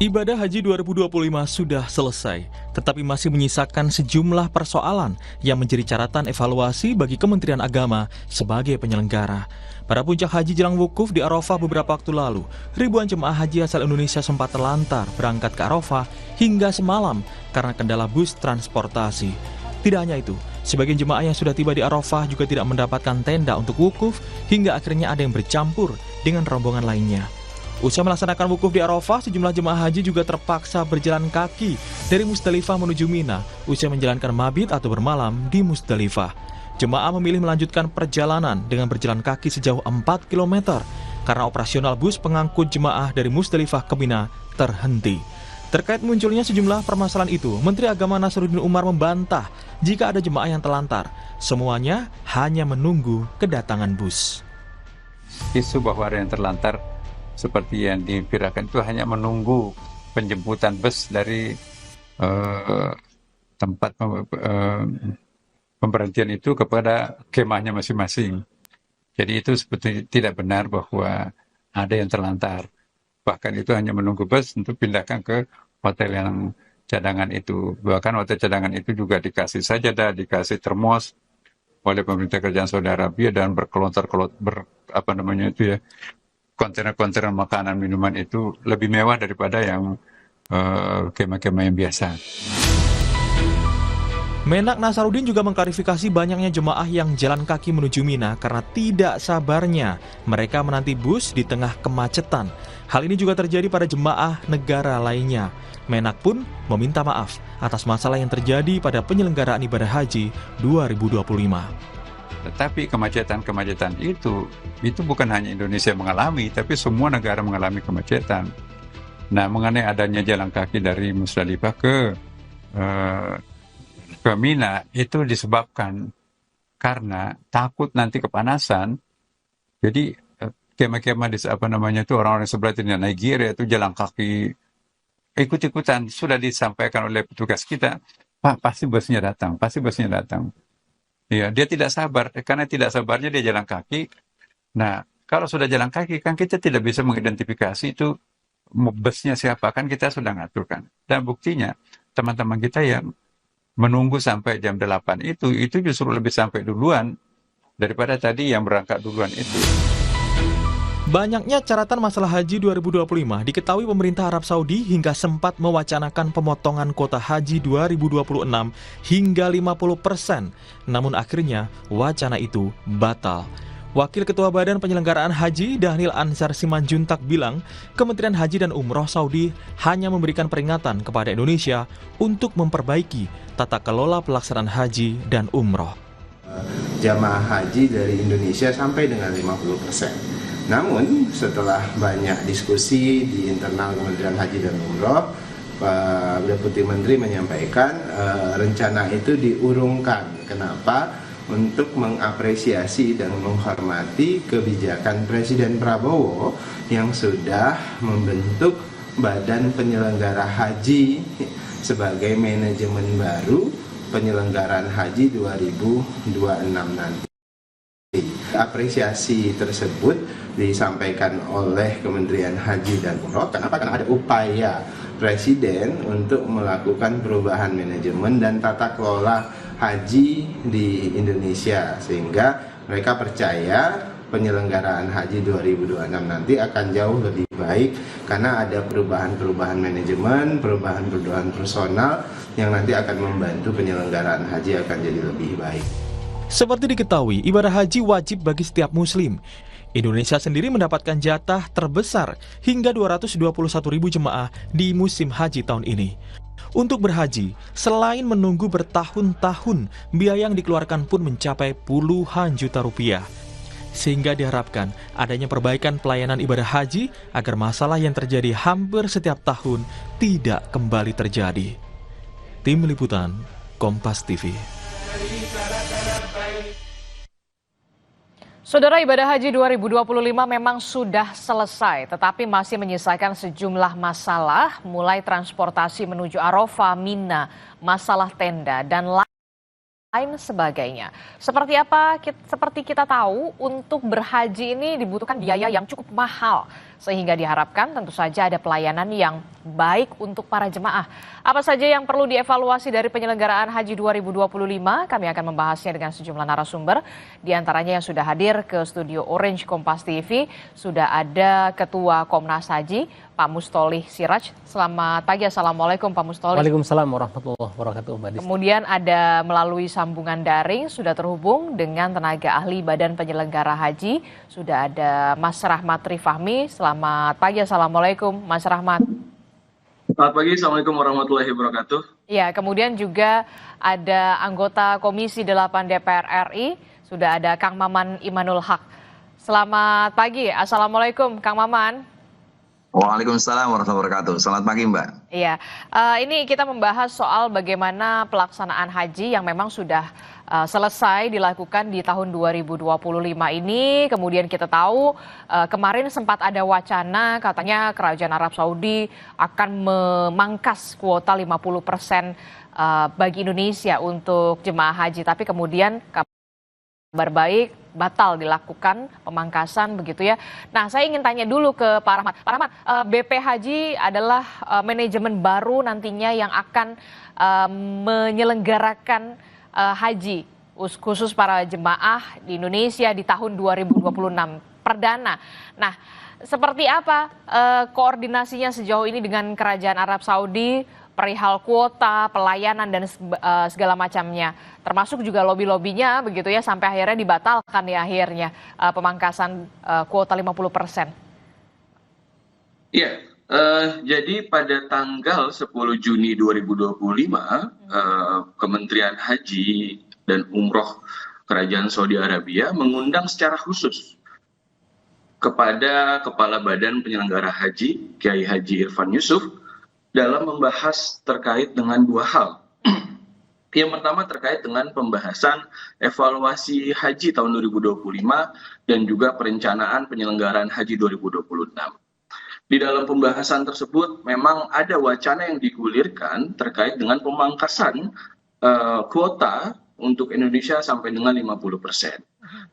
Ibadah Haji 2025 sudah selesai, tetapi masih menyisakan sejumlah persoalan yang menjadi catatan evaluasi bagi Kementerian Agama sebagai penyelenggara. Pada puncak haji jelang wukuf di Arafah beberapa waktu lalu, ribuan jemaah haji asal Indonesia sempat terlantar berangkat ke Arafah hingga semalam karena kendala bus transportasi. Tidak hanya itu, sebagian jemaah yang sudah tiba di Arafah juga tidak mendapatkan tenda untuk wukuf hingga akhirnya ada yang bercampur dengan rombongan lainnya. Usai melaksanakan wukuf di Arafah, sejumlah jemaah haji juga terpaksa berjalan kaki dari Musdalifah menuju Mina usai menjalankan mabit atau bermalam di Musdalifah. Jemaah memilih melanjutkan perjalanan dengan berjalan kaki sejauh 4 km karena operasional bus pengangkut jemaah dari Musdalifah ke Mina terhenti. Terkait munculnya sejumlah permasalahan itu, Menteri Agama Nasaruddin Umar membantah jika ada jemaah yang terlantar. Semuanya hanya menunggu kedatangan bus. Isu bahwa ada yang terlantar seperti yang dipirakan itu hanya menunggu penjemputan bus dari tempat pemberhentian itu kepada kemahnya masing-masing. Jadi itu sebetulnya tidak benar bahwa ada yang terlantar. Bahkan itu hanya menunggu bus untuk pindahkan ke hotel yang cadangan itu. Bahkan hotel cadangan itu juga dikasih sajadah, dikasih termos oleh pemerintah kerajaan Saudi Arabia dan kontainer-kontainer makanan minuman itu lebih mewah daripada yang kemah-kemah yang biasa. Menak Nasaruddin juga mengklarifikasi banyaknya jemaah yang jalan kaki menuju Mina karena tidak sabarnya mereka menanti bus di tengah kemacetan. Hal ini juga terjadi pada jemaah negara lainnya. Menak pun meminta maaf atas masalah yang terjadi pada penyelenggaraan ibadah haji 2025. Tetapi kemacetan-kemacetan itu bukan hanya Indonesia mengalami, tapi semua negara mengalami kemacetan. Nah, mengenai adanya jalan kaki dari Musdalifah ke Mina itu disebabkan karena takut nanti kepanasan. Jadi kemah-kemah di orang-orang sebelah itu Nigeria itu jalan kaki ikut-ikutan. Sudah disampaikan oleh petugas kita, Pak, pasti busnya datang. Ya, dia tidak sabar, karena tidak sabarnya dia jalan kaki. Nah, kalau sudah jalan kaki kan kita tidak bisa mengidentifikasi itu busnya siapa, kan kita sudah ngaturkan. Dan buktinya teman-teman kita yang menunggu sampai jam 8 itu justru lebih sampai duluan daripada tadi yang berangkat duluan itu. Banyaknya catatan masalah haji 2025 diketahui pemerintah Arab Saudi hingga sempat mewacanakan pemotongan kuota haji 2026 hingga 50%. Namun akhirnya wacana itu batal. Wakil Ketua Badan Penyelenggaraan Haji Dhanil Ansar Simanjuntak bilang, Kementerian Haji dan Umroh Saudi hanya memberikan peringatan kepada Indonesia untuk memperbaiki tata kelola pelaksanaan haji dan umroh. Jamaah haji dari Indonesia sampai dengan 50%. Namun setelah banyak diskusi di internal Kementerian Haji dan Umroh, Pak Deputi Menteri menyampaikan rencana itu diurungkan. Kenapa? Untuk mengapresiasi dan menghormati kebijakan Presiden Prabowo yang sudah membentuk Badan Penyelenggara Haji sebagai manajemen baru penyelenggaraan haji 2026 nanti. Apresiasi tersebut disampaikan oleh Kementerian Haji dan Umroh. Kenapa? Karena ada upaya Presiden untuk melakukan perubahan manajemen dan tata kelola haji di Indonesia, sehingga mereka percaya penyelenggaraan haji 2026 nanti akan jauh lebih baik karena ada perubahan-perubahan manajemen, perubahan-perubahan personal yang nanti akan membantu penyelenggaraan haji akan jadi lebih baik. Seperti diketahui, ibadah haji wajib bagi setiap muslim. Indonesia sendiri mendapatkan jatah terbesar hingga 221.000 jemaah di musim haji tahun ini. Untuk berhaji, selain menunggu bertahun-tahun, biaya yang dikeluarkan pun mencapai puluhan juta rupiah. Sehingga diharapkan adanya perbaikan pelayanan ibadah haji agar masalah yang terjadi hampir setiap tahun tidak kembali terjadi. Tim Liputan, Kompas TV. Saudara, ibadah haji 2025 memang sudah selesai, tetapi masih menyisakan sejumlah masalah, mulai transportasi menuju Arafah, Mina, masalah tenda, dan lain sebagainya. Seperti apa? Seperti kita tahu, untuk berhaji ini dibutuhkan biaya yang cukup mahal, sehingga diharapkan tentu saja ada pelayanan yang baik untuk para jemaah. Apa saja yang perlu dievaluasi dari penyelenggaraan Haji 2025? Kami akan membahasnya dengan sejumlah narasumber. Di antaranya yang sudah hadir ke studio Orange Kompas TV, sudah ada Ketua Komnas Haji, Pak Mustolih Siraj. Selamat pagi, Assalamualaikum Pak Mustolih. Waalaikumsalam warahmatullahi wabarakatuh, Mbak Dis. Kemudian ada melalui sambungan daring sudah terhubung dengan tenaga ahli Badan Penyelenggara Haji. Sudah ada Mas Rahmat Rifahmi. Selamat pagi, Assalamualaikum Mas Rahmat. Selamat pagi, Assalamualaikum warahmatullahi wabarakatuh. Ya, kemudian juga ada anggota Komisi 8 DPR RI. Sudah ada Kang Maman Imanul Haq. Selamat pagi, Assalamualaikum Kang Maman. Waalaikumsalam warahmatullahi wabarakatuh. Selamat pagi, Mbak. Iya, ini kita membahas soal bagaimana pelaksanaan haji yang memang sudah selesai dilakukan di tahun 2025 ini. Kemudian kita tahu kemarin sempat ada wacana katanya Kerajaan Arab Saudi akan memangkas kuota 50% bagi Indonesia untuk jemaah haji. Tapi kemudian kabar baik, batal dilakukan pemangkasan begitu ya. Nah, saya ingin tanya dulu ke Pak Rahmat. Pak Rahmat, BP Haji adalah manajemen baru nantinya yang akan menyelenggarakan haji khusus para jemaah di Indonesia di tahun 2026 perdana. Nah, seperti apa koordinasinya sejauh ini dengan Kerajaan Arab Saudi perihal kuota, pelayanan dan segala macamnya, termasuk juga lobby-lobbynya begitu ya, sampai akhirnya dibatalkan ya akhirnya pemangkasan kuota 50%. Iya, jadi pada tanggal 10 Juni 2025, Kementerian Haji dan Umroh Kerajaan Saudi Arabia mengundang secara khusus kepada Kepala Badan Penyelenggara Haji, Kiai Haji Irfan Yusuf, dalam membahas terkait dengan dua hal. Yang pertama terkait dengan pembahasan evaluasi haji tahun 2025 dan juga perencanaan penyelenggaraan haji 2026. Di dalam pembahasan tersebut memang ada wacana yang digulirkan terkait dengan pemangkasan kuota untuk Indonesia sampai dengan 50%.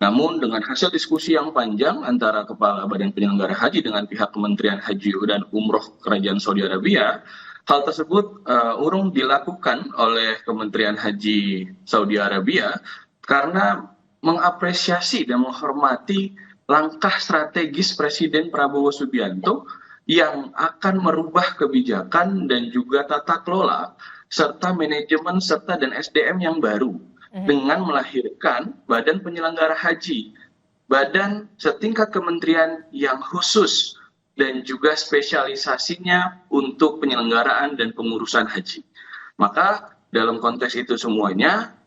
Namun dengan hasil diskusi yang panjang antara Kepala Badan Penyelenggara Haji dengan pihak Kementerian Haji dan Umroh Kerajaan Saudi Arabia, hal tersebut urung dilakukan oleh Kementerian Haji Saudi Arabia karena mengapresiasi dan menghormati langkah strategis Presiden Prabowo Subianto yang akan merubah kebijakan dan juga tata kelola serta manajemen serta dan SDM yang baru dengan melahirkan Badan Penyelenggara Haji, badan setingkat kementerian yang khusus dan juga spesialisasinya untuk penyelenggaraan dan pengurusan haji. Maka dalam konteks itu semuanya,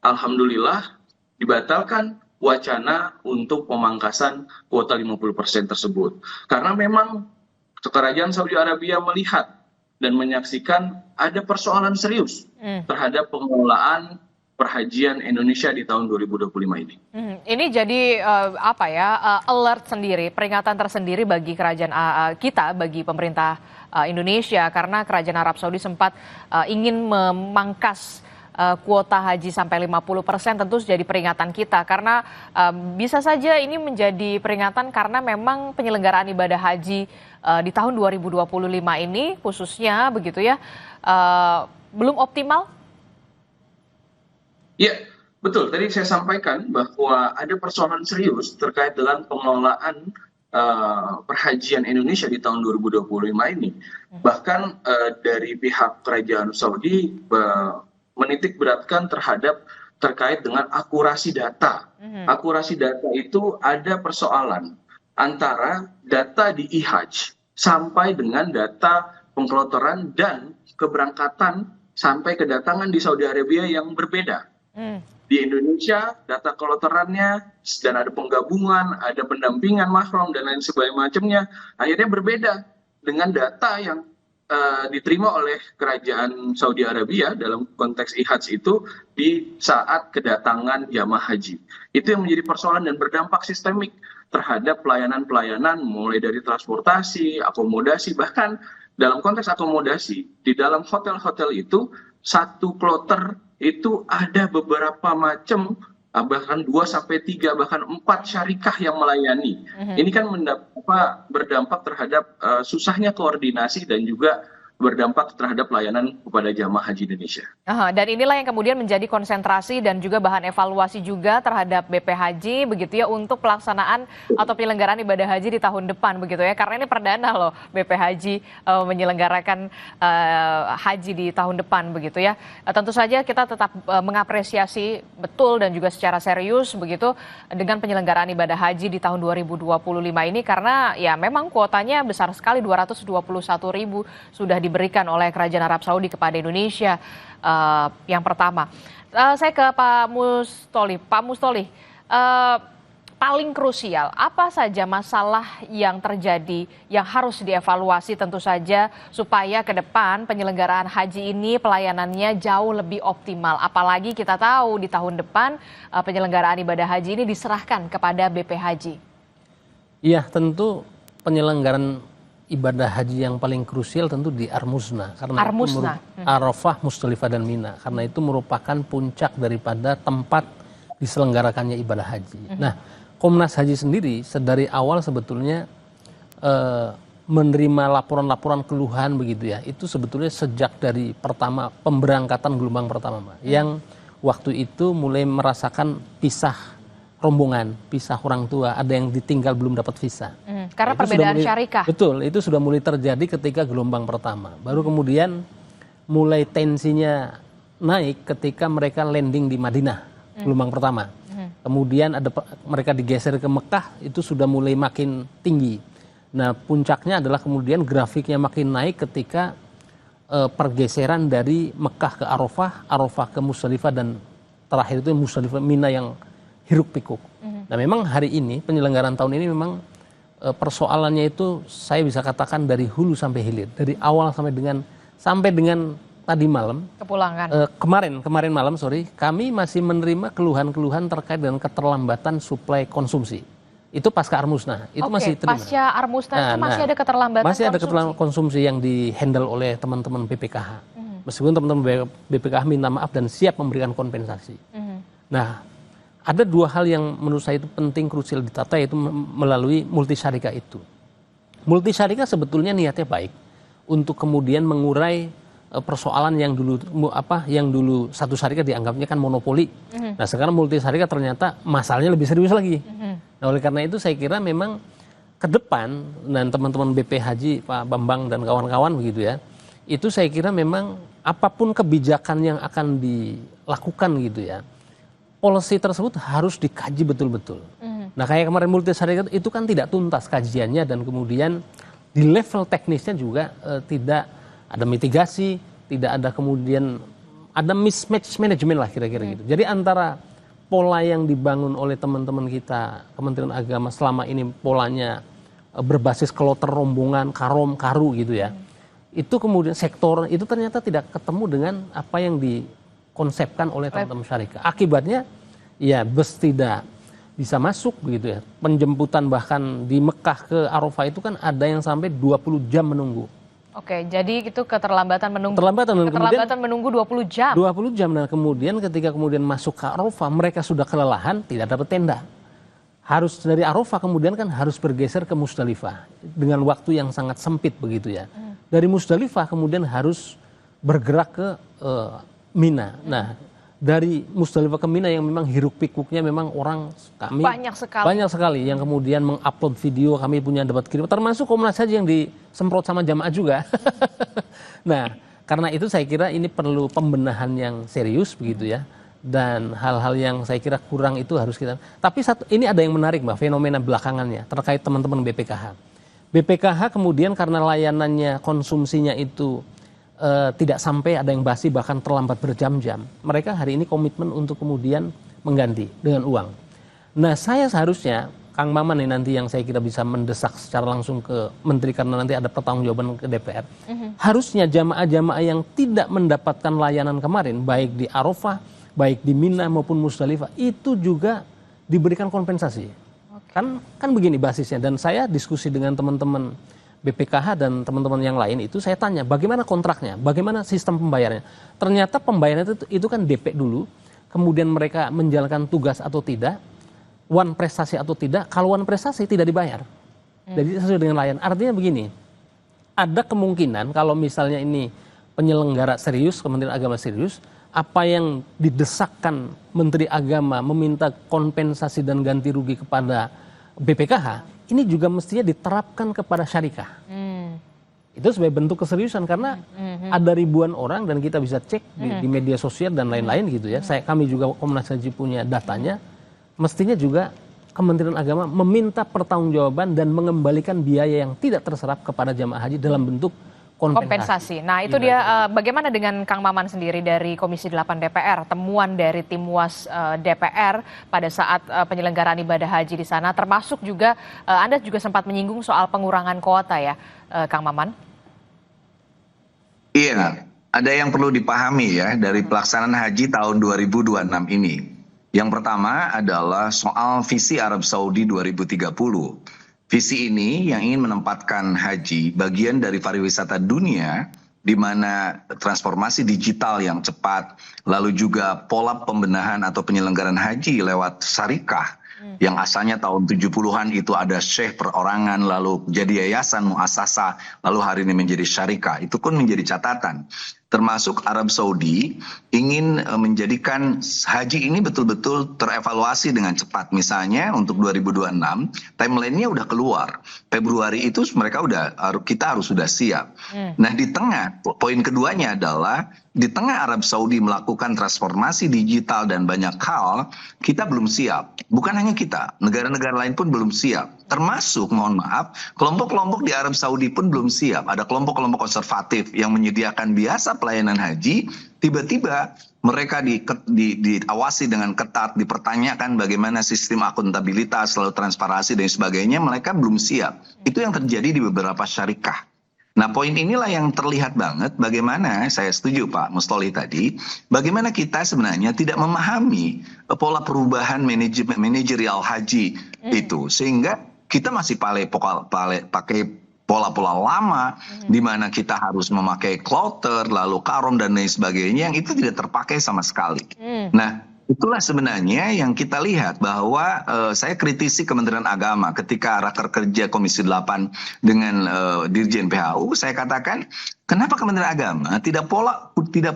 alhamdulillah dibatalkan wacana untuk pemangkasan kuota 50% tersebut. Karena memang Kerajaan Saudi Arabia melihat dan menyaksikan ada persoalan serius terhadap pengelolaan perhajian Indonesia di tahun 2025 ini. Ini jadi alert sendiri, peringatan tersendiri bagi kerajaan kita, bagi pemerintah Indonesia, karena Kerajaan Arab Saudi sempat ingin memangkas kuota haji sampai 50%, tentu jadi peringatan kita karena bisa saja ini menjadi peringatan karena memang penyelenggaraan ibadah haji di tahun 2025 ini khususnya begitu ya belum optimal. Ya, betul. Tadi saya sampaikan bahwa ada persoalan serius terkait dengan pengelolaan perhajian Indonesia di tahun 2025 ini. Bahkan dari pihak Kerajaan Saudi menitik beratkan terkait dengan akurasi data. Akurasi data itu ada persoalan antara data di IHAJ sampai dengan data pengkloteran dan keberangkatan sampai kedatangan di Saudi Arabia yang berbeda. Di Indonesia data kloterannya dan ada penggabungan, ada pendampingan mahram dan lain sebagainya akhirnya berbeda dengan data yang diterima oleh Kerajaan Saudi Arabia dalam konteks IHAJ itu di saat kedatangan jamaah haji. Itu yang menjadi persoalan dan berdampak sistemik terhadap pelayanan-pelayanan mulai dari transportasi, akomodasi, bahkan dalam konteks akomodasi di dalam hotel-hotel itu satu kloter itu ada beberapa macam, bahkan 2 sampai 3 bahkan 4 syarikah yang melayani. Ini kan berdampak terhadap susahnya koordinasi dan juga berdampak terhadap layanan kepada jamaah haji Indonesia. Dan inilah yang kemudian menjadi konsentrasi dan juga bahan evaluasi juga terhadap BP Haji begitu ya untuk pelaksanaan atau penyelenggaraan ibadah haji di tahun depan begitu ya, karena ini perdana loh BP Haji menyelenggarakan haji di tahun depan begitu ya. Tentu saja kita tetap mengapresiasi betul dan juga secara serius begitu dengan penyelenggaraan ibadah haji di tahun 2025 ini, karena ya memang kuotanya besar sekali, 221.000 sudah diberikan oleh Kerajaan Arab Saudi kepada Indonesia. Yang pertama, saya ke Pak Mustoli. Pak Mustoli, paling krusial apa saja masalah yang terjadi yang harus dievaluasi tentu saja supaya ke depan penyelenggaraan haji ini pelayanannya jauh lebih optimal, apalagi kita tahu di tahun depan penyelenggaraan ibadah haji ini diserahkan kepada BP Haji. Iya, tentu penyelenggaraan ibadah haji yang paling krusial tentu di Armusna, karena Armusna. Arafah, Musdalifah dan Mina, karena itu merupakan puncak daripada tempat diselenggarakannya ibadah haji. Nah, Komnas Haji sendiri dari awal sebetulnya menerima laporan-laporan keluhan begitu ya, itu sebetulnya sejak dari pertama pemberangkatan gelombang pertama, Mbak, yang waktu itu mulai merasakan pisah rombongan, pisah orang tua, ada yang ditinggal belum dapat visa. Karena itu perbedaan mulai, syarikah. Betul, itu sudah mulai terjadi ketika gelombang pertama. Baru kemudian mulai tensinya naik ketika mereka landing di Madinah, gelombang pertama. Kemudian mereka digeser ke Mekah, itu sudah mulai makin tinggi. Nah, puncaknya adalah kemudian grafiknya makin naik ketika pergeseran dari Mekah ke Arafah, Arafah ke Musdalifah, dan terakhir itu Musdalifah Mina yang hiruk pikuk. Nah, memang hari ini penyelenggaraan tahun ini memang persoalannya itu saya bisa katakan dari hulu sampai hilir, dari awal sampai dengan tadi malam. Kepulangan. Kemarin malam kami masih menerima keluhan-keluhan terkait dengan keterlambatan suplai konsumsi. Itu pasca Armusna, itu masih terima. Pasca Armusna itu masih ada keterlambatan masih konsumsi. Ada keterlambatan konsumsi yang dihandle oleh teman-teman BPKH. Meskipun teman-teman BPKH minta maaf dan siap memberikan kompensasi. Nah, ada dua hal yang menurut saya itu penting, krusial ditata, yaitu melalui multisyarikah itu. Multisyarikah sebetulnya niatnya baik untuk kemudian mengurai persoalan yang dulu satu syarikah dianggapnya kan monopoli. Nah, sekarang multisyarikah ternyata masalahnya lebih serius lagi. Nah, oleh karena itu saya kira memang ke depan, dan teman-teman BP Haji, Pak Bambang dan kawan-kawan begitu ya, itu saya kira memang apapun kebijakan yang akan dilakukan gitu ya, policy tersebut harus dikaji betul-betul. Nah, kayak kemarin multisyarikah itu kan tidak tuntas kajiannya, dan kemudian di level teknisnya juga tidak ada mitigasi, tidak ada kemudian ada mismatch management lah kira-kira gitu. Jadi antara pola yang dibangun oleh teman-teman kita Kementerian Agama selama ini, polanya berbasis kloter rombongan, karu gitu ya, itu kemudian sektor itu ternyata tidak ketemu dengan apa yang dikonsepkan oleh teman-teman syarikah. Akibatnya ya bus tidak bisa masuk begitu ya. Penjemputan bahkan di Mekah ke Arafah itu kan ada yang sampai 20 jam menunggu. Oke, jadi itu keterlambatan menunggu. Keterlambatan menunggu 20 jam. 20 jam. Nah, kemudian ketika kemudian masuk ke Arafah, mereka sudah kelelahan, tidak dapat tenda. Harus dari Arafah kemudian kan harus bergeser ke Musdalifah dengan waktu yang sangat sempit begitu ya. Dari Musdalifah kemudian harus bergerak ke Mina. Nah, dari Musdalifah ke Mina yang memang hiruk pikuknya memang kami banyak sekali yang kemudian mengupload video, kami punya dapat kirim, termasuk Komnas Haji yang disemprot sama jamaah juga. Nah, karena itu saya kira ini perlu pembenahan yang serius begitu ya, dan hal-hal yang saya kira kurang itu harus kita. Tapi ini ada yang menarik Mbak, fenomena belakangannya terkait teman-teman BPKH. BPKH kemudian karena layanannya, konsumsinya itu tidak sampai, ada yang basi bahkan terlambat berjam-jam. Mereka hari ini komitmen untuk kemudian mengganti dengan uang. Nah, saya seharusnya, Kang Maman nih nanti yang saya kira bisa mendesak secara langsung ke Menteri karena nanti ada pertanggungjawaban ke DPR. Harusnya jamaah-jamaah yang tidak mendapatkan layanan kemarin, baik di Arafah, baik di Mina maupun Musdalifah, itu juga diberikan kompensasi. Kan begini basisnya, dan saya diskusi dengan teman-teman BPKH dan teman-teman yang lain itu saya tanya bagaimana kontraknya, bagaimana sistem pembayarannya. Ternyata pembayaran itu kan DP dulu, kemudian mereka menjalankan tugas atau tidak, one prestasi atau tidak, kalau one prestasi tidak dibayar. Jadi sesuai dengan layan. Artinya begini, ada kemungkinan kalau misalnya ini penyelenggara serius, Kementerian Agama serius, apa yang didesakkan Menteri Agama meminta kompensasi dan ganti rugi kepada BPKH, ini juga mestinya diterapkan kepada syarikah. Itu sebagai bentuk keseriusan karena ada ribuan orang dan kita bisa cek di media sosial dan lain-lain gitu ya. Kami juga Komnas Haji punya datanya. Mestinya juga Kementerian Agama meminta pertanggungjawaban dan mengembalikan biaya yang tidak terserap kepada jamaah haji dalam bentuk kompensasi. Nah itu dia bagaimana dengan Kang Maman sendiri dari Komisi 8 DPR, temuan dari tim UAS DPR pada saat penyelenggaraan ibadah haji di sana, termasuk juga Anda juga sempat menyinggung soal pengurangan kuota ya, Kang Maman? Iya, ada yang perlu dipahami ya dari pelaksanaan haji tahun 2026 ini. Yang pertama adalah soal visi Arab Saudi 2030. Visi ini yang ingin menempatkan haji bagian dari pariwisata dunia di mana transformasi digital yang cepat, lalu juga pola pembenahan atau penyelenggaraan haji lewat syarikah yang asalnya tahun 70-an itu ada syekh perorangan, lalu jadi yayasan muasasah, lalu hari ini menjadi syarikah. Itu pun menjadi catatan. Termasuk Arab Saudi ingin menjadikan haji ini betul-betul terevaluasi dengan cepat. Misalnya untuk 2026 timeline-nya udah keluar. Februari itu kita harus sudah siap. Nah di tengah, poin keduanya adalah di tengah Arab Saudi melakukan transformasi digital dan banyak hal, kita belum siap. Bukan hanya kita, negara-negara lain pun belum siap. Termasuk, mohon maaf, kelompok-kelompok di Arab Saudi pun belum siap. Ada kelompok-kelompok konservatif yang menyediakan biasa pelayanan haji, tiba-tiba mereka diawasi dengan ketat, dipertanyakan bagaimana sistem akuntabilitas, lalu transparansi dan sebagainya, mereka belum siap. Itu yang terjadi di beberapa syarikah. Nah poin inilah yang terlihat banget bagaimana, saya setuju Pak Mustoli tadi, bagaimana kita sebenarnya tidak memahami pola perubahan manajerial haji itu. Sehingga kita masih pakai pola-pola lama di mana kita harus memakai kloter, lalu karom dan lain sebagainya yang itu tidak terpakai sama sekali. Nah itulah sebenarnya yang kita lihat bahwa saya kritisi Kementerian Agama ketika raker kerja Komisi 8 dengan Dirjen PHU, saya katakan kenapa Kementerian Agama tidak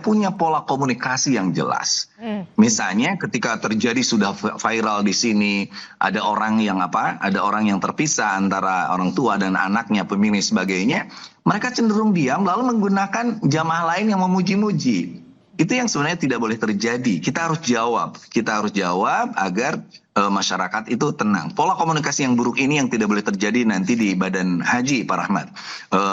punya pola komunikasi yang jelas. Misalnya ketika terjadi sudah viral di sini ada orang yang terpisah antara orang tua dan anaknya, pemilih sebagainya, mereka cenderung diam lalu menggunakan jamaah lain yang memuji-muji. Itu yang sebenarnya tidak boleh terjadi. Kita harus jawab agar masyarakat itu tenang. Pola komunikasi yang buruk ini yang tidak boleh terjadi nanti di Badan Haji, Pak Rahmat.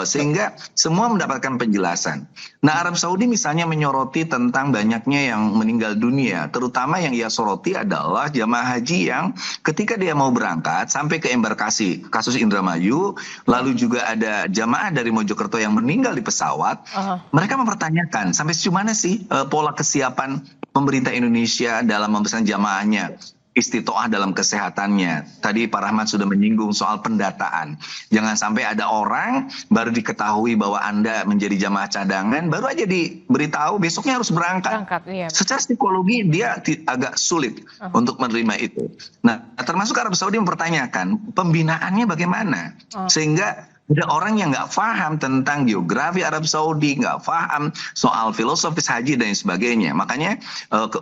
Sehingga semua mendapatkan penjelasan. Nah Arab Saudi misalnya menyoroti tentang banyaknya yang meninggal dunia. Terutama yang ia soroti adalah jamaah haji yang ketika dia mau berangkat sampai ke embarkasi, kasus Indramayu, lalu juga ada jamaah dari Mojokerto yang meninggal di pesawat. Mereka mempertanyakan sampai sejauh mana sih pola kesiapan pemerintah Indonesia dalam memesan jamaahnya, istitoah dalam kesehatannya. Tadi Pak Rahmat sudah menyinggung soal pendataan. Jangan sampai ada orang baru diketahui bahwa Anda menjadi jamaah cadangan, baru aja diberitahu besoknya harus berangkat. Iya. Secara psikologi dia agak sulit untuk menerima itu. Nah, termasuk Arab Saudi mempertanyakan pembinaannya bagaimana, sehingga ada orang yang nggak paham tentang geografi Arab Saudi, nggak paham soal filosofis haji dan sebagainya. Makanya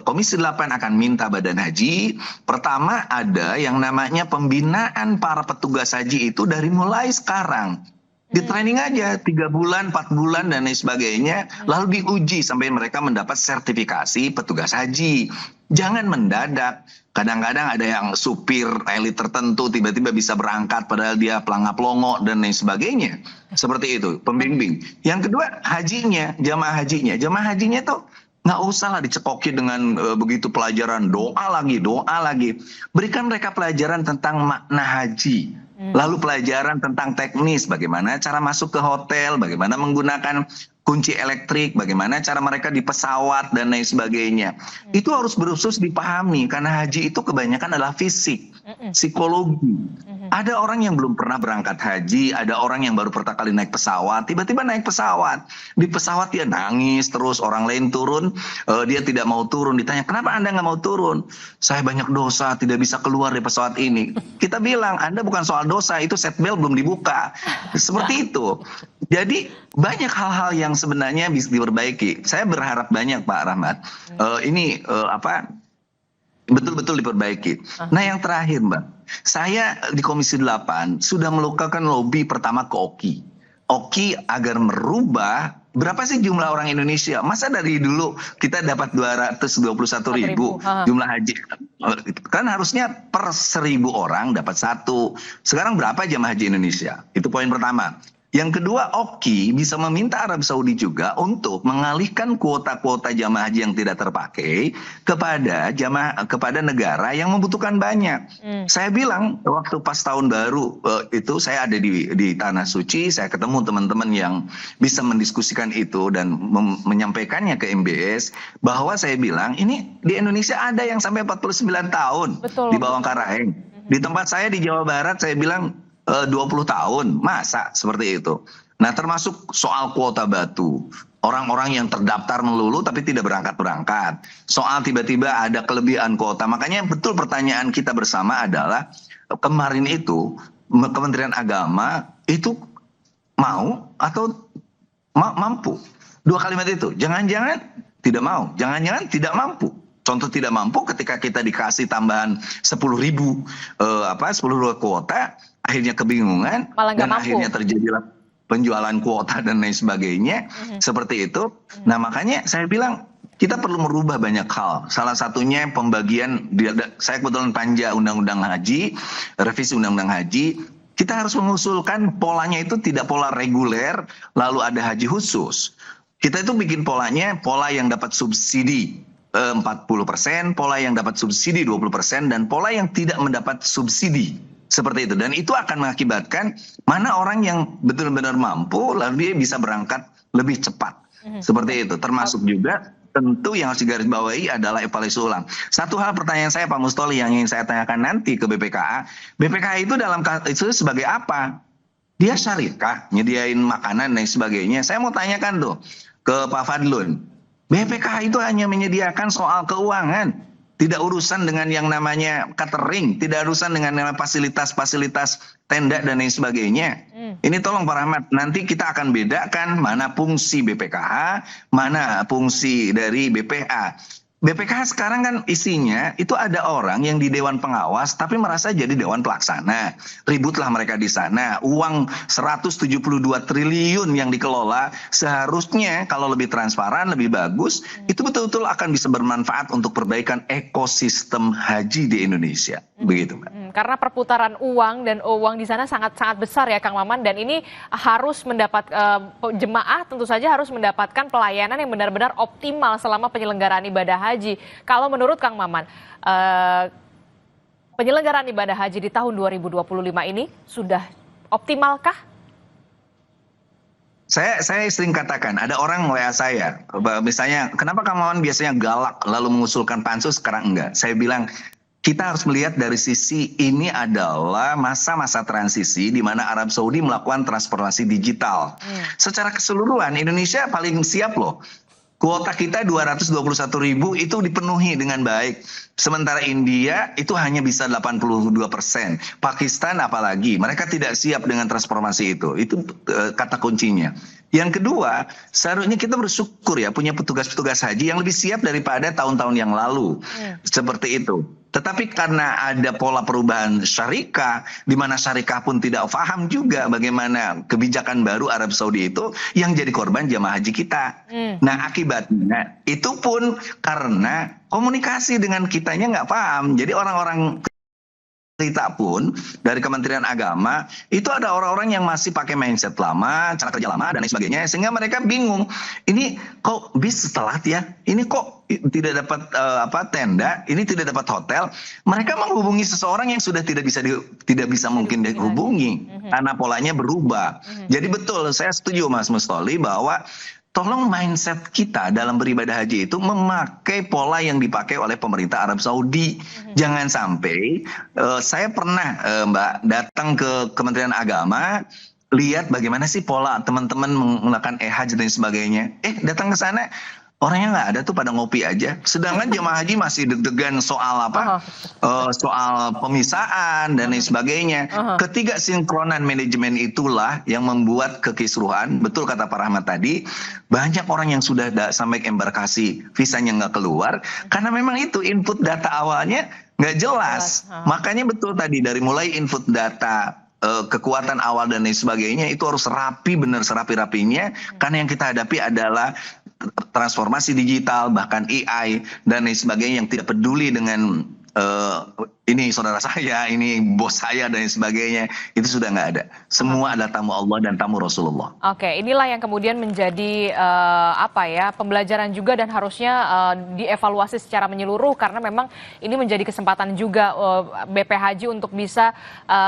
Komisi 8 akan minta Badan Haji, pertama ada yang namanya pembinaan para petugas haji itu dari mulai sekarang. Di training aja 3 bulan, 4 bulan dan lain sebagainya, lalu diuji sampai mereka mendapat sertifikasi petugas haji. Jangan mendadak. Kadang-kadang ada yang supir elit tertentu tiba-tiba bisa berangkat padahal dia pelangap-longo dan lain sebagainya. Seperti itu, pembimbing. Yang kedua, jamaah hajinya tuh nggak usah lah dicekoki dengan begitu pelajaran doa lagi. Berikan mereka pelajaran tentang makna haji. Lalu pelajaran tentang teknis, bagaimana cara masuk ke hotel, bagaimana menggunakan kunci elektrik, bagaimana cara mereka di pesawat dan lain sebagainya. Itu harus berusaha dipahami karena haji itu kebanyakan adalah fisik, psikologi. Ada orang yang belum pernah berangkat haji, ada orang yang baru pertama kali naik pesawat, tiba-tiba naik pesawat. Di pesawat dia nangis terus, orang lain turun, dia tidak mau turun. Ditanya, kenapa Anda nggak mau turun? Saya banyak dosa, tidak bisa keluar dari pesawat ini. Kita bilang, Anda bukan soal dosa, itu seatbelt belum dibuka. Seperti itu. Jadi banyak hal-hal yang sebenarnya bisa diperbaiki. Saya berharap banyak Pak Rahmat. Ini betul-betul diperbaiki. Nah yang terakhir Mbak, saya di Komisi 8 sudah melakukan lobby pertama ke OKI. OKI agar merubah berapa sih jumlah orang Indonesia? Masa dari dulu kita dapat 221.000 jumlah haji. Kan harusnya per 1.000 orang dapat 1. Sekarang berapa jamaah haji Indonesia? Itu poin pertama. Yang kedua, OKI bisa meminta Arab Saudi juga untuk mengalihkan kuota-kuota jamaah haji yang tidak terpakai kepada negara yang membutuhkan banyak. Saya bilang waktu pas tahun baru itu saya ada di Tanah Suci, saya ketemu teman-teman yang bisa mendiskusikan itu dan menyampaikannya ke MBS bahwa saya bilang ini di Indonesia ada yang sampai 49 tahun di bawah Karaeng. Di tempat saya di Jawa Barat saya bilang 20 tahun, masa seperti itu. Nah termasuk soal kuota batu. Orang-orang yang terdaftar melulu tapi tidak berangkat-berangkat. Soal tiba-tiba ada kelebihan kuota. Makanya betul pertanyaan kita bersama adalah kemarin itu Kementerian Agama itu mau atau mampu. 2 kalimat itu, jangan-jangan tidak mau, jangan-jangan tidak mampu. Contoh tidak mampu ketika kita dikasih tambahan 10.000 kuota, akhirnya kebingungan dan akhirnya terjadilah penjualan kuota dan lain sebagainya seperti itu. Nah makanya saya bilang kita perlu merubah banyak hal. Salah satunya pembagian, saya kebetulan panja undang-undang haji, revisi undang-undang haji. Kita harus mengusulkan polanya itu tidak pola reguler lalu ada haji khusus. Kita itu bikin polanya pola yang dapat subsidi 40%, pola yang dapat subsidi 20%, dan pola yang tidak mendapat subsidi. Seperti itu. Dan itu akan mengakibatkan mana orang yang betul-benar mampu, lalu dia bisa berangkat lebih cepat. Seperti itu. Termasuk juga tentu yang harus digarisbawahi adalah evaluasi ulang. Satu hal pertanyaan saya Pak Mustoli yang ingin saya tanyakan nanti ke BPKA. BPKA itu dalam itu sebagai apa? Dia syarikah, nyediain makanan dan sebagainya. Saya mau tanyakan tuh ke Pak Fadlun. BPKH itu hanya menyediakan soal keuangan, tidak urusan dengan yang namanya catering, tidak urusan dengan fasilitas-fasilitas tenda dan lain sebagainya. Ini tolong Pak Rahmat, nanti kita akan bedakan mana fungsi BPKH, mana fungsi dari BPA. BPKH sekarang kan isinya itu ada orang yang di Dewan Pengawas tapi merasa jadi Dewan Pelaksana. Ributlah mereka di sana. Uang 172 triliun yang dikelola seharusnya kalau lebih transparan, lebih bagus, itu betul-betul akan bisa bermanfaat untuk perbaikan ekosistem haji di Indonesia. Begitu, Mbak. Karena perputaran uang dan uang di sana sangat-sangat besar ya Kang Maman, dan ini harus mendapat jemaah tentu saja harus mendapatkan pelayanan yang benar-benar optimal selama penyelenggaraan ibadah haji. Kalau menurut Kang Maman, penyelenggaraan ibadah haji di tahun 2025 ini sudah optimalkah? Saya sering katakan, ada orang WA saya, misalnya, kenapa Kang Maman biasanya galak lalu mengusulkan pansus, sekarang enggak? Saya bilang, kita harus melihat dari sisi ini adalah masa-masa transisi di mana Arab Saudi melakukan transformasi digital. Secara keseluruhan Indonesia paling siap loh. Kuota kita 221.000 itu dipenuhi dengan baik. Sementara India itu hanya bisa 82%. Pakistan apalagi, mereka tidak siap dengan transformasi itu. Itu kata kuncinya. Yang kedua, seharusnya kita bersyukur ya punya petugas-petugas haji yang lebih siap daripada tahun-tahun yang lalu. Seperti itu. Tetapi karena ada pola perubahan syarikah, di mana syarikah pun tidak paham juga bagaimana kebijakan baru Arab Saudi itu yang jadi korban jamaah haji kita. Nah akibatnya itu pun karena komunikasi dengan kitanya nggak paham. Jadi orang-orang kita pun dari Kementerian Agama itu ada orang-orang yang masih pakai mindset lama, cara kerja lama dan lain sebagainya, sehingga mereka bingung. Ini kok bis telat ya? Ini kok tidak dapat tenda? Ini tidak dapat hotel? Mereka menghubungi seseorang yang sudah tidak bisa mungkin dihubungi karena polanya berubah. Jadi betul, saya setuju Mas Mustoli bahwa tolong mindset kita dalam beribadah haji itu memakai pola yang dipakai oleh pemerintah Arab Saudi. Jangan sampai, saya pernah Mbak datang ke Kementerian Agama, lihat bagaimana sih pola teman-teman melakukan hajj dan sebagainya. Datang ke sana, orangnya nggak ada tuh, pada ngopi aja. Sedangkan jemaah haji masih deg-degan soal apa, soal pemisahan dan lain sebagainya. Ketidaksinkronan manajemen itulah yang membuat kekisruhan. Betul kata Pak Rahmat tadi, banyak orang yang sudah sampai embarkasi visanya nggak keluar karena memang itu input data awalnya nggak jelas. Makanya betul tadi, dari mulai input data, kekuatan awal dan lain sebagainya itu harus rapi, benar serapi-rapinya, karena yang kita hadapi adalah transformasi digital, bahkan AI dan lain sebagainya yang tidak peduli dengan ini saudara saya, ini bos saya dan lain sebagainya. Itu sudah nggak ada. Semua adalah tamu Allah dan tamu Rasulullah. Oke, inilah yang kemudian menjadi pembelajaran juga dan harusnya dievaluasi secara menyeluruh, karena memang ini menjadi kesempatan juga BP Haji untuk bisa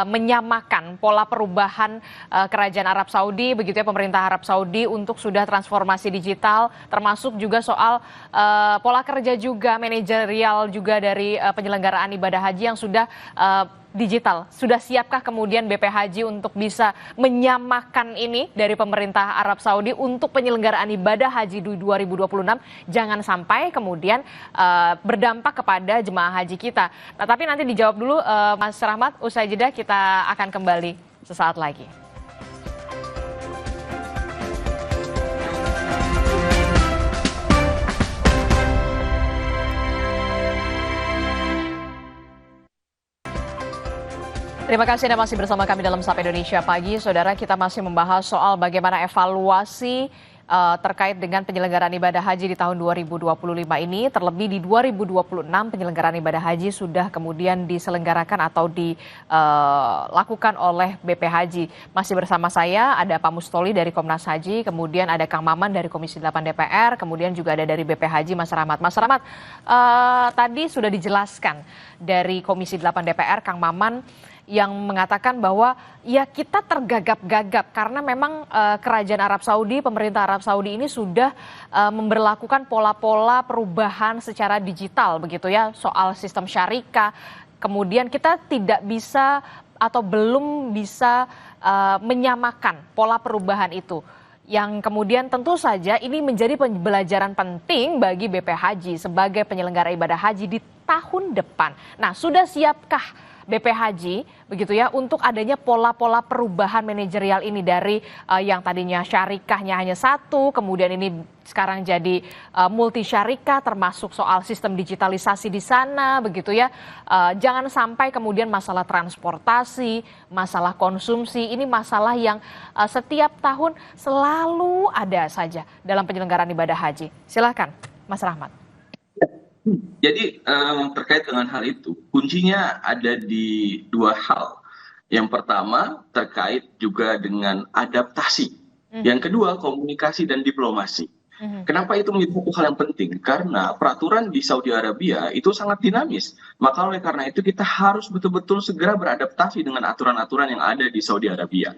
menyamakan pola perubahan kerajaan Arab Saudi, begitu ya, pemerintah Arab Saudi untuk sudah transformasi digital, termasuk juga soal pola kerja juga, manajerial juga dari penyelenggaraan ibadah haji yang sudah digital. Sudah siapkah kemudian BP Haji untuk bisa menyamakan ini dari pemerintah Arab Saudi untuk penyelenggaraan ibadah haji di 2026? Jangan sampai kemudian berdampak kepada jemaah haji kita. Nah, tapi nanti dijawab dulu Mas Rahmat, usai jeda kita akan kembali sesaat lagi. Terima kasih Anda masih bersama kami dalam Sapa Indonesia Pagi. Saudara, kita masih membahas soal bagaimana evaluasi terkait dengan penyelenggaraan ibadah haji di tahun 2025 ini. Terlebih di 2026 penyelenggaraan ibadah haji sudah kemudian diselenggarakan atau dilakukan oleh BP Haji. Masih bersama saya ada Pak Mustoli dari Komnas Haji, kemudian ada Kang Maman dari Komisi 8 DPR, kemudian juga ada dari BP Haji Mas Rahmat. Mas Rahmat, tadi sudah dijelaskan dari Komisi 8 DPR, Kang Maman, yang mengatakan bahwa ya kita tergagap-gagap karena memang kerajaan Arab Saudi, pemerintah Arab Saudi ini sudah memberlakukan pola-pola perubahan secara digital begitu ya, soal sistem syarikah. Kemudian kita tidak bisa atau belum bisa menyamakan pola perubahan itu. Yang kemudian tentu saja ini menjadi pembelajaran penting bagi BP Haji sebagai penyelenggara ibadah haji di tahun depan. Nah, sudah siapkah BP Haji begitu ya untuk adanya pola-pola perubahan manajerial ini dari yang tadinya syarikahnya hanya satu, kemudian ini sekarang jadi multi syarikah, termasuk soal sistem digitalisasi di sana begitu ya. Jangan sampai kemudian masalah transportasi, masalah konsumsi, ini masalah yang setiap tahun selalu ada saja dalam penyelenggaraan ibadah haji. Silakan Mas Rahmat. Jadi terkait dengan hal itu, kuncinya ada di dua hal. Yang pertama terkait juga dengan adaptasi. Yang kedua komunikasi dan diplomasi. Kenapa itu menjadi satu hal yang penting? Karena peraturan di Saudi Arabia itu sangat dinamis. Maka oleh karena itu kita harus betul-betul segera beradaptasi dengan aturan-aturan yang ada di Saudi Arabia.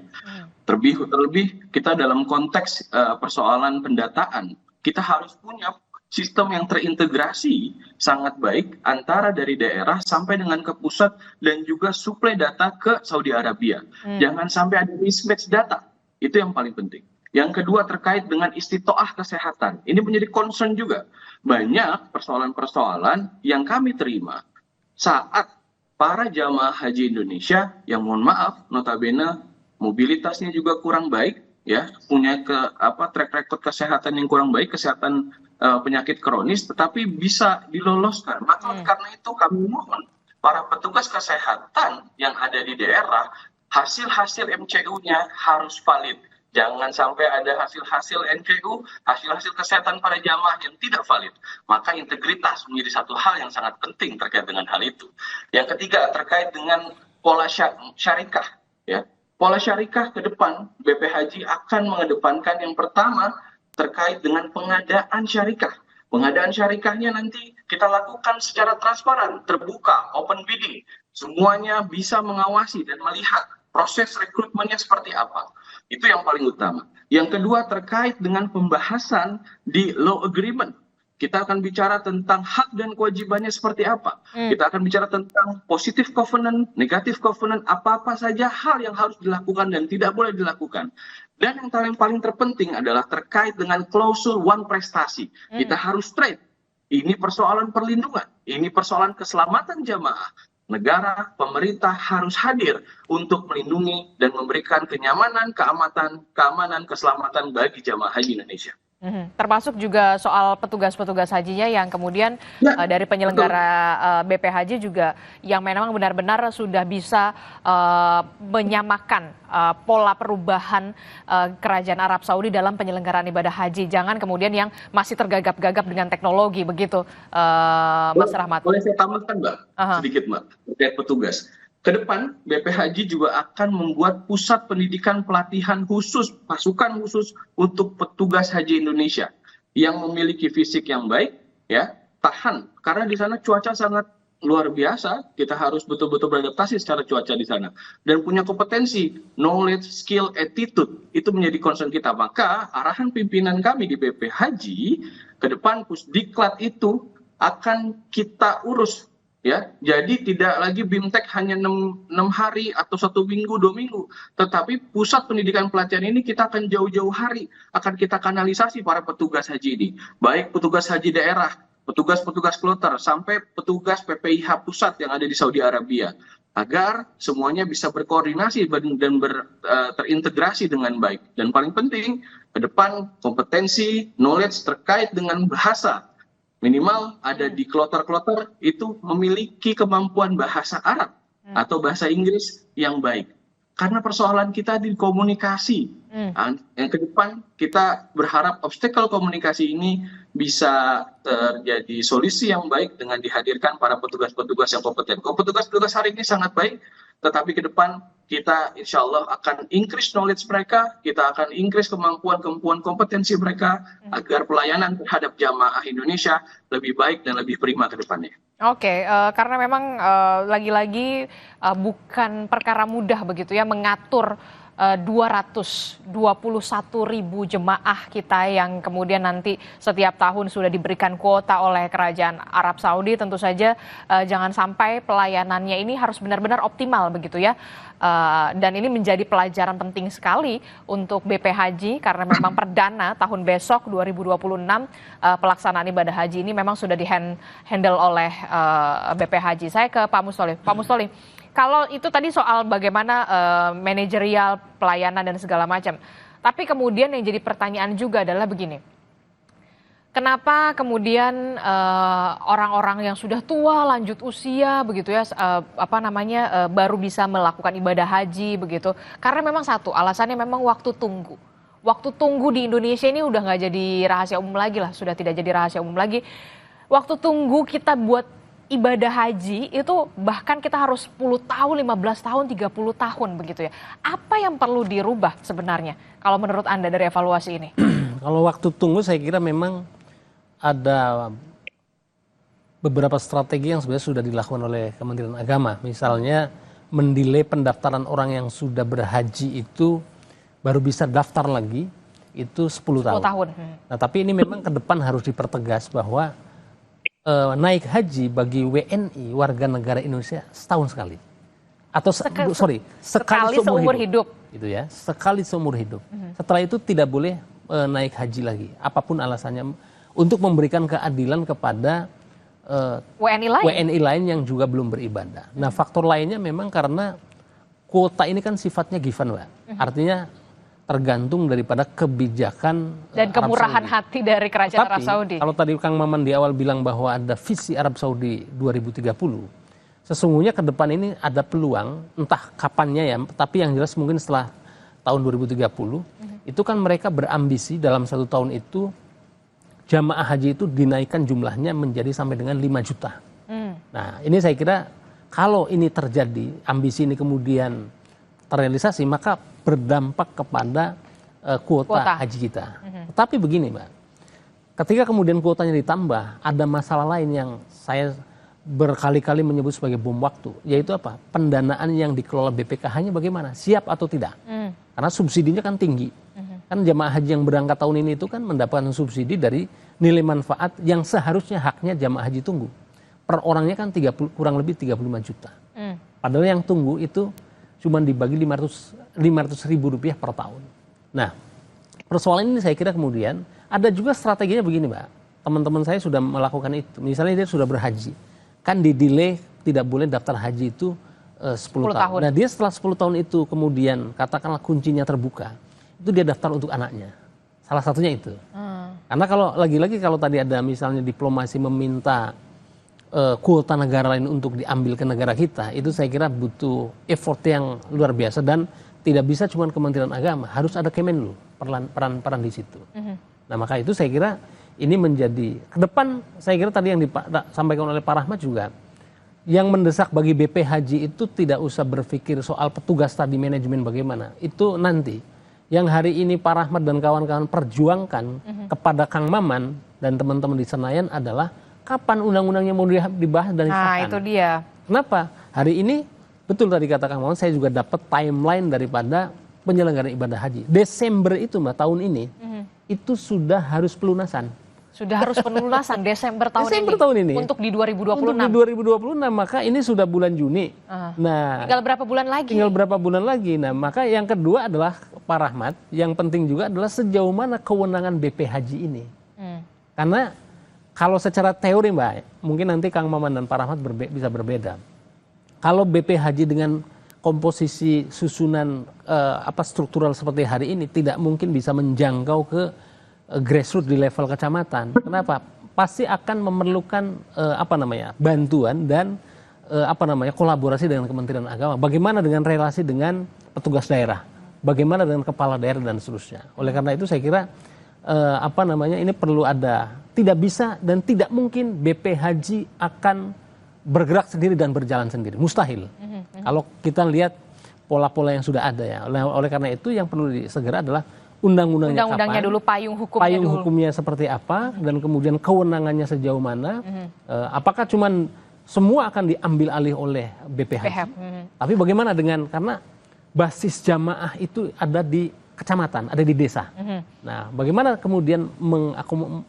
Terlebih kita dalam konteks persoalan pendataan, kita harus punya sistem yang terintegrasi sangat baik antara dari daerah sampai dengan ke pusat dan juga suplai data ke Saudi Arabia. Jangan sampai ada mismatch data. Itu yang paling penting. Yang kedua terkait dengan istitoah kesehatan. Ini menjadi concern juga. Banyak persoalan-persoalan yang kami terima saat para jamaah haji Indonesia yang mohon maaf notabene mobilitasnya juga kurang baik, ya, punya track record kesehatan yang kurang baik, kesehatan penyakit kronis, tetapi bisa diloloskan. Maka karena itu kami mohon para petugas kesehatan yang ada di daerah, hasil-hasil MCU-nya harus valid. Jangan sampai ada hasil-hasil NCU, hasil-hasil kesehatan para jamaah yang tidak valid. Maka integritas menjadi satu hal yang sangat penting terkait dengan hal itu. Yang ketiga terkait dengan pola syarikah, ya. Pola syarikah ke depan BP Haji akan mengedepankan yang pertama terkait dengan pengadaan syarikah. Pengadaan syarikahnya nanti kita lakukan secara transparan, terbuka, open bidding. Semuanya bisa mengawasi dan melihat proses rekrutmennya seperti apa. Itu yang paling utama. Yang kedua terkait dengan pembahasan di law agreement. Kita akan bicara tentang hak dan kewajibannya seperti apa. Kita akan bicara tentang positive covenant, negative covenant, apa-apa saja hal yang harus dilakukan dan tidak boleh dilakukan. Dan yang paling terpenting adalah terkait dengan klausul one prestasi. Kita harus straight. Ini persoalan perlindungan, ini persoalan keselamatan jamaah. Negara, pemerintah harus hadir untuk melindungi dan memberikan kenyamanan, keamanan, keselamatan bagi jamaah haji Indonesia. Termasuk juga soal petugas-petugas hajinya yang kemudian dari penyelenggara BP Haji juga yang memang benar-benar sudah bisa menyamakan pola perubahan kerajaan Arab Saudi dalam penyelenggaraan ibadah haji. Jangan kemudian yang masih tergagap-gagap dengan teknologi begitu, Mas Rahmat. Boleh saya tambahkan, Mbak? Sedikit, Mbak, terkait petugas. Kedepan BP Haji juga akan membuat pusat pendidikan pelatihan khusus, pasukan khusus untuk petugas haji Indonesia yang memiliki fisik yang baik, ya, tahan. Karena di sana cuaca sangat luar biasa, kita harus betul-betul beradaptasi secara cuaca di sana dan punya kompetensi, knowledge, skill, attitude itu menjadi concern kita. Maka arahan pimpinan kami di BP Haji ke depan Pusdiklat itu akan kita urus. Ya, jadi tidak lagi BIMTEK hanya 6 hari atau 1 minggu, 2 minggu, tetapi pusat pendidikan pelatihan ini kita akan jauh-jauh hari akan kita kanalisasi para petugas haji ini, baik petugas haji daerah, petugas-petugas kloter, sampai petugas PPIH pusat yang ada di Saudi Arabia, agar semuanya bisa berkoordinasi dan terintegrasi dengan baik. Dan paling penting, ke depan kompetensi, knowledge terkait dengan bahasa. Minimal ada di kloter-kloter itu memiliki kemampuan bahasa Arab atau bahasa Inggris yang baik. Karena persoalan kita di komunikasi. Yang ke depan kita berharap obstacle komunikasi ini bisa terjadi solusi yang baik dengan dihadirkan para petugas-petugas yang kompeten. Petugas-petugas hari ini sangat baik, tetapi ke depan kita insya Allah akan increase knowledge mereka, kita akan increase kemampuan kompetensi mereka agar pelayanan terhadap jamaah Indonesia lebih baik dan lebih prima ke depannya. Oke, karena memang lagi-lagi bukan perkara mudah begitu ya mengatur 221.000 jemaah kita yang kemudian nanti setiap tahun sudah diberikan kuota oleh kerajaan Arab Saudi. Tentu saja jangan sampai pelayanannya ini harus benar-benar optimal begitu ya. Dan ini menjadi pelajaran penting sekali untuk BP Haji karena memang perdana tahun besok 2026 pelaksanaan ibadah haji ini memang sudah di-handle oleh BP Haji. Saya ke Pak Mustoli. Pak Mustoli, kalau itu tadi soal bagaimana manajerial pelayanan dan segala macam. Tapi kemudian yang jadi pertanyaan juga adalah begini. Kenapa kemudian orang-orang yang sudah tua, lanjut usia begitu ya, baru bisa melakukan ibadah haji begitu? Karena memang satu alasannya memang waktu tunggu. Waktu tunggu di Indonesia ini udah nggak jadi rahasia umum lagi lah, sudah tidak jadi rahasia umum lagi. Waktu tunggu kita buat ibadah haji itu bahkan kita harus 10 tahun, 15 tahun, 30 tahun begitu ya. Apa yang perlu dirubah sebenarnya kalau menurut Anda dari evaluasi ini? Kalau waktu tunggu saya kira memang ada beberapa strategi yang sebenarnya sudah dilakukan oleh Kementerian Agama. Misalnya mendelay pendaftaran orang yang sudah berhaji itu baru bisa daftar lagi itu 10 tahun. Nah, tapi ini memang ke depan harus dipertegas bahwa naik haji bagi WNI warga negara Indonesia setahun sekali. Atau sekali seumur hidup. Gitu ya, sekali seumur hidup. Setelah itu tidak boleh naik haji lagi, apapun alasannya, untuk memberikan keadilan kepada WNI lain yang juga belum beribadah. Nah, faktor lainnya memang karena kuota ini kan sifatnya given, Mbak. Artinya tergantung daripada kebijakan dan kemurahan hati dari kerajaan Arab Saudi. Kalau tadi Kang Maman di awal bilang bahwa ada visi Arab Saudi 2030, sesungguhnya ke depan ini ada peluang, entah kapannya ya, tapi yang jelas mungkin setelah tahun 2030, itu kan mereka berambisi dalam 1 tahun itu jamaah haji itu dinaikkan jumlahnya menjadi sampai dengan 5 juta. Nah, ini saya kira kalau ini terjadi, ambisi ini kemudian terrealisasi, maka berdampak kepada kuota haji kita. Tapi begini, Mbak, ketika kemudian kuotanya ditambah, ada masalah lain yang saya berkali-kali menyebut sebagai bom waktu, yaitu apa? Pendanaan yang dikelola BPKH-nya bagaimana? Siap atau tidak? Karena subsidinya kan tinggi. Kan jamaah haji yang berangkat tahun ini itu kan mendapatkan subsidi dari nilai manfaat yang seharusnya haknya jamaah haji tunggu. Per orangnya kan kurang lebih 35 juta. Padahal yang tunggu itu cuma dibagi 500 ribu rupiah per tahun. Nah, persoalan ini saya kira kemudian ada juga strateginya begini, Mbak. Teman-teman saya sudah melakukan itu. Misalnya dia sudah berhaji, kan di-delay tidak boleh daftar haji itu 10 tahun. Nah, dia setelah 10 tahun itu kemudian katakanlah kuncinya terbuka, itu dia daftar untuk anaknya. Salah satunya itu. Karena kalau lagi-lagi kalau tadi ada misalnya diplomasi meminta kuota negara lain untuk diambil ke negara kita, itu saya kira butuh effort yang luar biasa dan tidak bisa cuma Kementerian Agama, harus ada Kemenlu peran di situ. Nah, maka itu saya kira ini menjadi ke depan, saya kira tadi yang disampaikan oleh Pak Rahmat juga, yang mendesak bagi BP Haji itu tidak usah berpikir soal petugas tadi manajemen bagaimana. Itu nanti yang hari ini Pak Rahmat dan kawan-kawan perjuangkan kepada Kang Maman dan teman-teman di Senayan adalah kapan undang-undangnya mau dibahas dan disahkan. Nah, itu dia. Kenapa? Hari ini betul tadi kata Kang Maman, saya juga dapat timeline daripada penyelenggaraan ibadah haji. Desember itu Mbak tahun ini itu sudah harus pelunasan. Sudah harus pelunasan Desember tahun ini. Untuk di 2026. Untuk di 2026, maka ini sudah bulan Juni. Nah, tinggal berapa bulan lagi? Tinggal berapa bulan lagi. Nah, maka yang kedua adalah Pak Rahmat, yang penting juga adalah sejauh mana kewenangan BP Haji ini. Karena kalau secara teori Mbak, mungkin nanti Kang Maman dan Pak Rahmat bisa berbeda. Kalau BP Haji dengan komposisi susunan struktural seperti hari ini tidak mungkin bisa menjangkau ke grassroots di level kecamatan. Kenapa? Pasti akan memerlukan bantuan dan kolaborasi dengan Kementerian Agama. Bagaimana dengan relasi dengan petugas daerah? Bagaimana dengan kepala daerah dan seterusnya? Oleh karena itu saya kira ini perlu ada, tidak bisa dan tidak mungkin BP Haji akan bergerak sendiri dan berjalan sendiri. Mustahil. Kalau kita lihat pola-pola yang sudah ada ya. Oleh karena itu yang perlu segera adalah undang-undangnya kapan, dulu, payung hukumnya seperti apa, dan kemudian kewenangannya sejauh mana, apakah cuman semua akan diambil alih oleh BP Haji, tapi bagaimana dengan, karena basis jamaah itu ada di kecamatan, ada di desa. Nah, bagaimana kemudian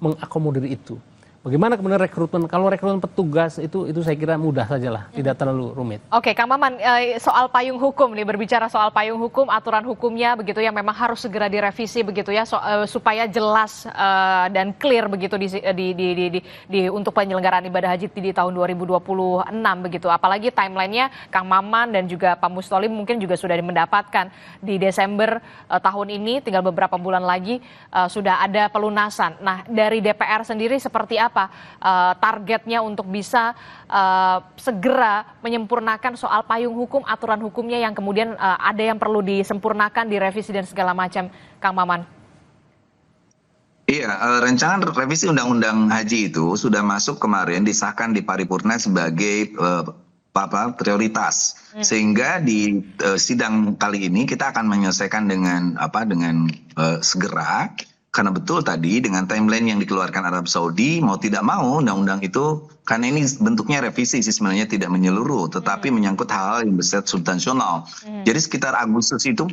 mengakomodir itu? Bagaimana kemudian rekrutmen? Kalau rekrutmen petugas itu saya kira mudah sajalah, tidak terlalu rumit. Oke, Kang Maman, soal payung hukum nih, berbicara soal payung hukum, aturan hukumnya begitu yang memang harus segera direvisi begitu ya, supaya jelas dan clear begitu untuk penyelenggaraan ibadah haji di tahun 2026 begitu. Apalagi timelinenya Kang Maman dan juga Pak Mustolim mungkin juga sudah mendapatkan di Desember tahun ini, tinggal beberapa bulan lagi sudah ada pelunasan. Nah, dari DPR sendiri seperti apa targetnya untuk bisa segera menyempurnakan soal payung hukum, aturan hukumnya yang kemudian ada yang perlu disempurnakan, direvisi dan segala macam, Kang Maman? Iya, rancangan revisi Undang-Undang Haji itu sudah masuk kemarin, disahkan di paripurna sebagai prioritas, sehingga di sidang kali ini kita akan menyelesaikan dengan segera. Karena betul tadi dengan timeline yang dikeluarkan Arab Saudi, mau tidak mau undang-undang itu, karena ini bentuknya revisi sih sebenarnya tidak menyeluruh, tetapi menyangkut hal-hal yang bersifat substansional. Jadi sekitar Agustus itu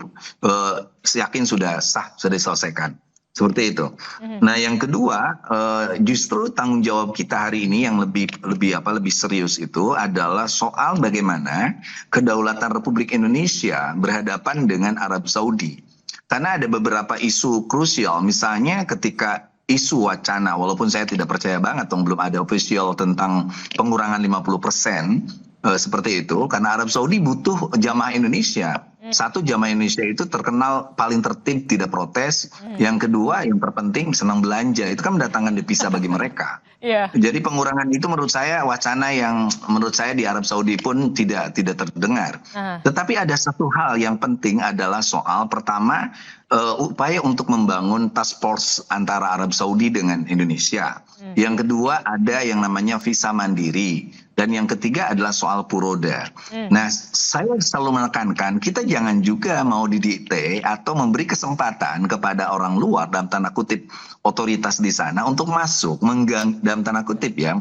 yakin sudah sah, sudah diselesaikan. Seperti itu. Nah, yang kedua, justru tanggung jawab kita hari ini yang lebih serius itu adalah soal bagaimana kedaulatan Republik Indonesia berhadapan dengan Arab Saudi. Karena ada beberapa isu krusial, misalnya ketika isu wacana, walaupun saya tidak percaya banget, belum ada official tentang pengurangan 50%, seperti itu, karena Arab Saudi butuh jamaah Indonesia. Satu, jamaah Indonesia itu terkenal paling tertib, tidak protes. Yang kedua, yang terpenting senang belanja, itu kan mendatangkan devisa bagi mereka. Jadi pengurangan itu menurut saya wacana yang menurut saya di Arab Saudi pun tidak terdengar. Tetapi ada satu hal yang penting adalah soal pertama, upaya untuk membangun task force antara Arab Saudi dengan Indonesia. Yang kedua ada yang namanya visa mandiri. Dan yang ketiga adalah soal Puroda. Nah, saya selalu menekankan kita jangan juga mau didikte atau memberi kesempatan kepada orang luar dalam tanda kutip otoritas di sana untuk masuk dalam tanda kutip ya,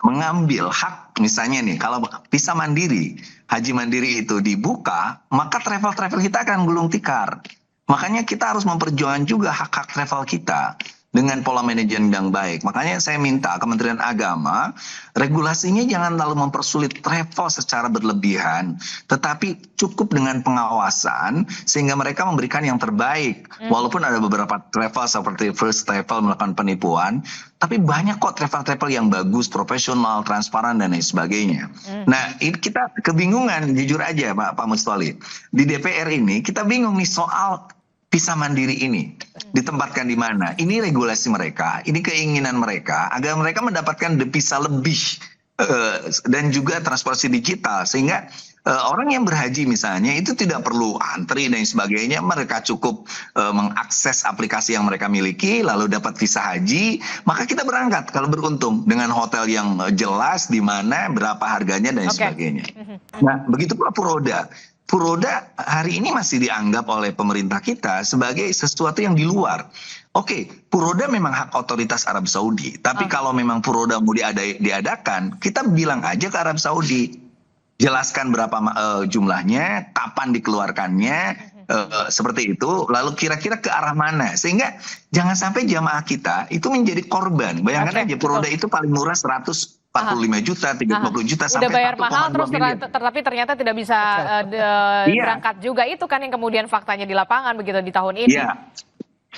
mengambil hak. Misalnya nih, kalau visa mandiri, haji mandiri itu dibuka, maka travel kita akan gulung tikar. Makanya kita harus memperjuangkan juga hak-hak travel kita dengan pola manajemen yang baik. Makanya saya minta Kementerian Agama, regulasinya jangan terlalu mempersulit travel secara berlebihan, tetapi cukup dengan pengawasan sehingga mereka memberikan yang terbaik. Walaupun ada beberapa travel seperti First Travel melakukan penipuan, tapi banyak kok travel-travel yang bagus, profesional, transparan, dan lain sebagainya. Nah, ini kita kebingungan, jujur aja Pak Mustoli. Di DPR ini kita bingung nih soal visa mandiri ini ditempatkan di mana? Ini regulasi mereka, ini keinginan mereka agar mereka mendapatkan visa lebih dan juga transportasi digital sehingga orang yang berhaji misalnya itu tidak perlu antri dan sebagainya, mereka cukup mengakses aplikasi yang mereka miliki lalu dapat visa haji, maka kita berangkat kalau beruntung dengan hotel yang jelas di mana, berapa harganya dan sebagainya. Nah, begitu pula Puroda. Puroda hari ini masih dianggap oleh pemerintah kita sebagai sesuatu yang di luar. Oke, Puroda memang hak otoritas Arab Saudi. Tapi kalau memang Puroda mau diadakan, kita bilang aja ke Arab Saudi. Jelaskan berapa jumlahnya, kapan dikeluarkannya, seperti itu. Lalu kira-kira ke arah mana. Sehingga jangan sampai jamaah kita itu menjadi korban. Bayangkan aja Puroda itu paling murah 145 juta, 30 juta sampai 1,2 miliar. Udah bayar mahal terus tetapi ternyata tidak bisa berangkat juga. Itu kan yang kemudian faktanya di lapangan begitu di tahun ini. Iya,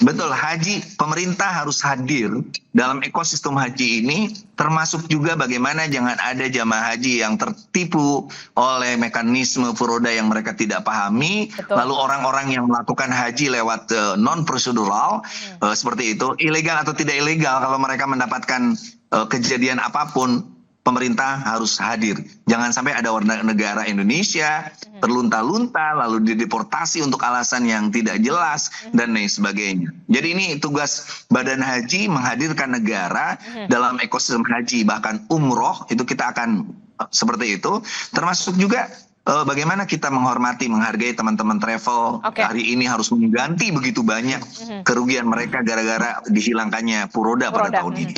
betul. Haji, pemerintah harus hadir dalam ekosistem haji ini, termasuk juga bagaimana jangan ada jamaah haji yang tertipu oleh mekanisme Puroda yang mereka tidak pahami. Betul. Lalu orang-orang yang melakukan haji lewat non-prosedural seperti itu, ilegal atau tidak ilegal, kalau mereka mendapatkan kejadian apapun, pemerintah harus hadir. Jangan sampai ada warga negara Indonesia terlunta-lunta lalu dideportasi untuk alasan yang tidak jelas dan lain sebagainya. Jadi ini tugas Badan Haji menghadirkan negara dalam ekosistem haji, bahkan umroh itu kita akan seperti itu, termasuk juga bagaimana kita menghormati, menghargai teman-teman travel. Hari ini harus mengganti begitu banyak kerugian mereka gara-gara dihilangkannya Puroda pada tahun ini.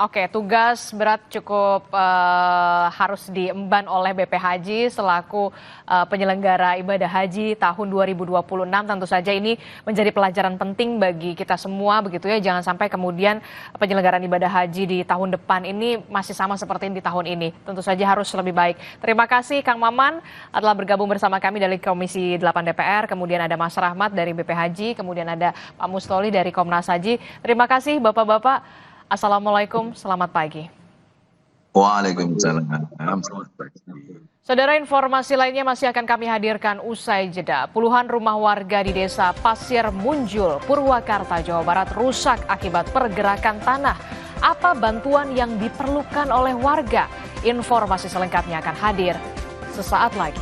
Oke, tugas berat cukup harus diemban oleh BP Haji selaku penyelenggara ibadah haji tahun 2026. Tentu saja ini menjadi pelajaran penting bagi kita semua begitu ya. Jangan sampai kemudian penyelenggaraan ibadah haji di tahun depan ini masih sama seperti di tahun ini. Tentu saja harus lebih baik. Terima kasih Kang Maman telah bergabung bersama kami dari Komisi 8 DPR. Kemudian ada Mas Rahmat dari BP Haji, kemudian ada Pak Mustoli dari Komnas Haji. Terima kasih Bapak-bapak. Assalamualaikum, selamat pagi. Waalaikumsalam. Saudara, informasi lainnya masih akan kami hadirkan usai jeda. Puluhan rumah warga di desa Pasir Munjul, Purwakarta, Jawa Barat rusak akibat pergerakan tanah. Apa bantuan yang diperlukan oleh warga? Informasi selengkapnya akan hadir sesaat lagi.